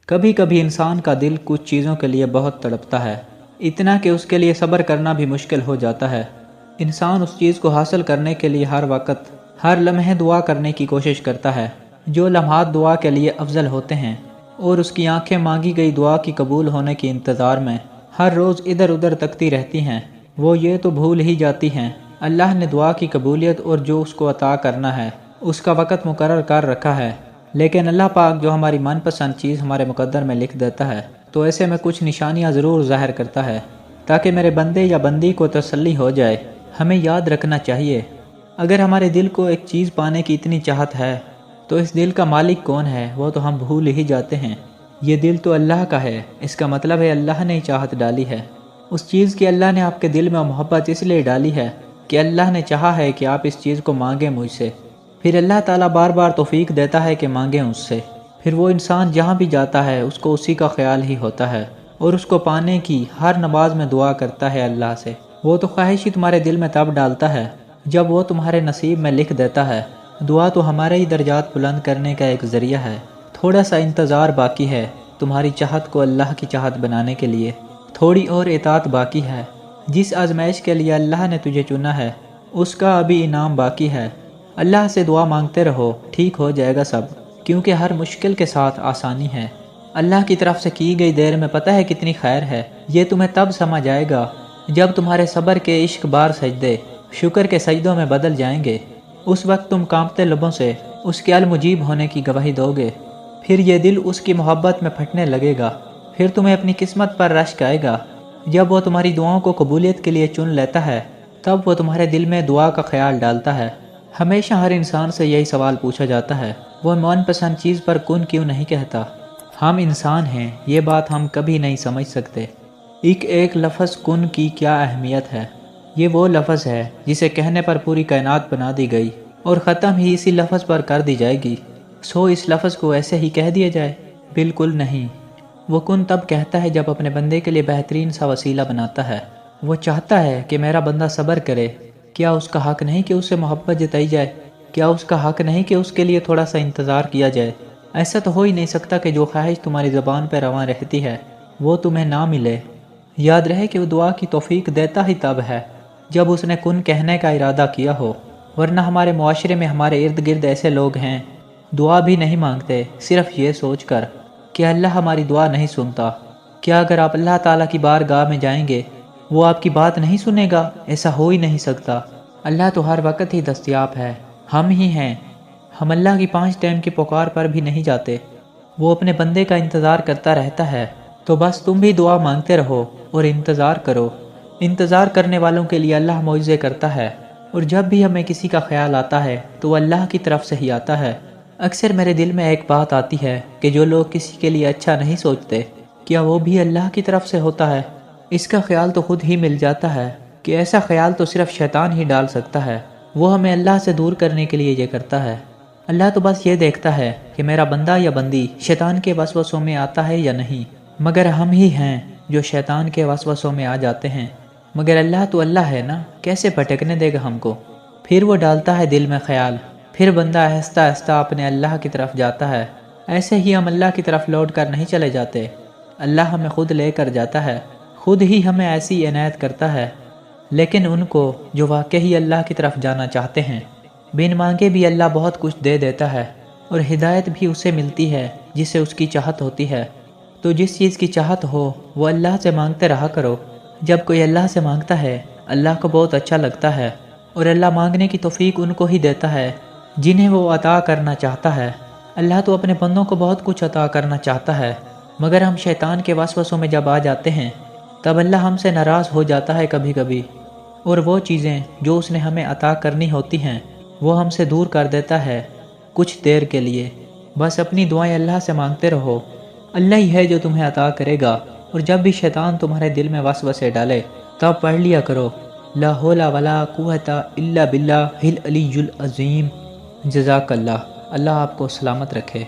کبھی کبھی انسان کا دل کچھ چیزوں کے لیے بہت تڑپتا ہے، اتنا کہ اس کے لیے صبر کرنا بھی مشکل ہو جاتا ہے۔ انسان اس چیز کو حاصل کرنے کے لیے ہر وقت ہر لمحے دعا کرنے کی کوشش کرتا ہے۔ جو لمحات دعا کے لیے افضل ہوتے ہیں اور اس کی آنکھیں مانگی گئی دعا کی قبول ہونے کے انتظار میں ہر روز ادھر ادھر تکتی رہتی ہیں، وہ یہ تو بھول ہی جاتی ہیں اللہ نے دعا کی قبولیت اور جو اس کو عطا کرنا ہے اس کا وقت مقرر کر رکھا ہے۔ لیکن اللہ پاک جو ہماری من پسند چیز ہمارے مقدر میں لکھ دیتا ہے تو ایسے میں کچھ نشانیاں ضرور ظاہر کرتا ہے تاکہ میرے بندے یا بندی کو تسلی ہو جائے۔ ہمیں یاد رکھنا چاہیے، اگر ہمارے دل کو ایک چیز پانے کی اتنی چاہت ہے تو اس دل کا مالک کون ہے وہ تو ہم بھول ہی جاتے ہیں۔ یہ دل تو اللہ کا ہے، اس کا مطلب ہے اللہ نے چاہت ڈالی ہے اس چیز کی۔ اللہ نے آپ کے دل میں محبت اس لیے ڈالی ہے کہ اللہ نے چاہا ہے کہ آپ اس چیز کو مانگیں مجھ سے، پھر اللہ تعالیٰ بار بار توفیق دیتا ہے کہ مانگیں اس سے۔ پھر وہ انسان جہاں بھی جاتا ہے اس کو اسی کا خیال ہی ہوتا ہے اور اس کو پانے کی ہر نماز میں دعا کرتا ہے اللہ سے۔ وہ تو خواہش ہی تمہارے دل میں تب ڈالتا ہے جب وہ تمہارے نصیب میں لکھ دیتا ہے۔ دعا تو ہمارے ہی درجات بلند کرنے کا ایک ذریعہ ہے۔ تھوڑا سا انتظار باقی ہے تمہاری چاہت کو اللہ کی چاہت بنانے کے لیے، تھوڑی اور اطاعت باقی ہے۔ جس آزمائش کے لیے اللہ نے تجھے چنا ہے اس کا ابھی انعام باقی ہے۔ اللہ سے دعا مانگتے رہو، ٹھیک ہو جائے گا سب، کیونکہ ہر مشکل کے ساتھ آسانی ہے۔ اللہ کی طرف سے کی گئی دیر میں پتہ ہے کتنی خیر ہے۔ یہ تمہیں تب سمجھ آئے گا جب تمہارے صبر کے عشق بار سجدے شکر کے سجدوں میں بدل جائیں گے۔ اس وقت تم کانپتے لبوں سے اس کے المجیب ہونے کی گواہی دو گے، پھر یہ دل اس کی محبت میں پھٹنے لگے گا۔ پھر تمہیں اپنی قسمت پر رشک آئے گا۔ جب وہ تمہاری دعاؤں کو قبولیت کے لیے چن لیتا ہے تب وہ تمہارے دل میں دعا کا خیال ڈالتا ہے۔ ہمیشہ ہر انسان سے یہی سوال پوچھا جاتا ہے، وہ من پسند چیز پر کن کیوں نہیں کہتا؟ ہم انسان ہیں، یہ بات ہم کبھی نہیں سمجھ سکتے۔ ایک لفظ کن کی کیا اہمیت ہے؟ یہ وہ لفظ ہے جسے کہنے پر پوری کائنات بنا دی گئی اور ختم ہی اسی لفظ پر کر دی جائے گی۔ سو اس لفظ کو ایسے ہی کہہ دیا جائے؟ بالکل نہیں۔ وہ کن تب کہتا ہے جب اپنے بندے کے لیے بہترین سا وسیلہ بناتا ہے۔ وہ چاہتا ہے کہ میرا بندہ صبر کرے۔ کیا اس کا حق نہیں کہ اس سے محبت جتائی جائے؟ کیا اس کا حق نہیں کہ اس کے لیے تھوڑا سا انتظار کیا جائے؟ ایسا تو ہو ہی نہیں سکتا کہ جو خواہش تمہاری زبان پہ رواں رہتی ہے وہ تمہیں نہ ملے۔ یاد رہے کہ وہ دعا کی توفیق دیتا ہی تب ہے جب اس نے کن کہنے کا ارادہ کیا ہو، ورنہ ہمارے معاشرے میں ہمارے ارد گرد ایسے لوگ ہیں دعا بھی نہیں مانگتے صرف یہ سوچ کر کہ اللہ ہماری دعا نہیں سنتا۔ کیا اگر آپ اللہ تعالیٰ کی بارگاہ میں جائیں گے وہ آپ کی بات نہیں سنے گا؟ ایسا ہو ہی نہیں سکتا۔ اللہ تو ہر وقت ہی دستیاب ہے، ہم ہی ہیں، ہم اللہ کی 5 ٹائم کی پکار پر بھی نہیں جاتے۔ وہ اپنے بندے کا انتظار کرتا رہتا ہے، تو بس تم بھی دعا مانگتے رہو اور انتظار کرو۔ انتظار کرنے والوں کے لیے اللہ معجزے کرتا ہے، اور جب بھی ہمیں کسی کا خیال آتا ہے تو وہ اللہ کی طرف سے ہی آتا ہے۔ اکثر میرے دل میں ایک بات آتی ہے کہ جو لوگ کسی کے لیے اچھا نہیں سوچتے کیا وہ بھی اللہ کی طرف سے ہوتا ہے؟ اس کا خیال تو خود ہی مل جاتا ہے کہ ایسا خیال تو صرف شیطان ہی ڈال سکتا ہے، وہ ہمیں اللہ سے دور کرنے کے لیے یہ کرتا ہے۔ اللہ تو بس یہ دیکھتا ہے کہ میرا بندہ یا بندی شیطان کے وسوسوں میں آتا ہے یا نہیں، مگر ہم ہی ہیں جو شیطان کے وسوسوں میں آ جاتے ہیں۔ مگر اللہ تو اللہ ہے نا، کیسے بھٹکنے دے گا ہم کو؟ پھر وہ ڈالتا ہے دل میں خیال، پھر بندہ آہستہ آہستہ اپنے اللہ کی طرف جاتا ہے۔ ایسے ہی ہم اللہ کی طرف لوٹ کر نہیں چلے جاتے، اللہ ہمیں خود لے کر جاتا ہے، خود ہی ہمیں ایسی عنایت کرتا ہے۔ لیکن ان کو جو واقعی اللہ کی طرف جانا چاہتے ہیں بن مانگے بھی اللہ بہت کچھ دے دیتا ہے، اور ہدایت بھی اسے ملتی ہے جسے اس کی چاہت ہوتی ہے۔ تو جس چیز کی چاہت ہو وہ اللہ سے مانگتے رہا کرو۔ جب کوئی اللہ سے مانگتا ہے اللہ کو بہت اچھا لگتا ہے، اور اللہ مانگنے کی توفیق ان کو ہی دیتا ہے جنہیں وہ عطا کرنا چاہتا ہے۔ اللہ تو اپنے بندوں کو بہت کچھ عطا کرنا چاہتا ہے، مگر ہم شیطان کے وسوسوں میں جب آ جاتے ہیں تب اللہ ہم سے ناراض ہو جاتا ہے کبھی کبھی، اور وہ چیزیں جو اس نے ہمیں عطا کرنی ہوتی ہیں وہ ہم سے دور کر دیتا ہے کچھ دیر کے لیے۔ بس اپنی دعائیں اللہ سے مانگتے رہو، اللہ ہی ہے جو تمہیں عطا کرے گا۔ اور جب بھی شیطان تمہارے دل میں وسوسے ڈالے تب پڑھ لیا کرو لا حول ولا قوت الا باللہ العلی العظیم۔ جزاک اللہ، اللہ آپ کو سلامت رکھے۔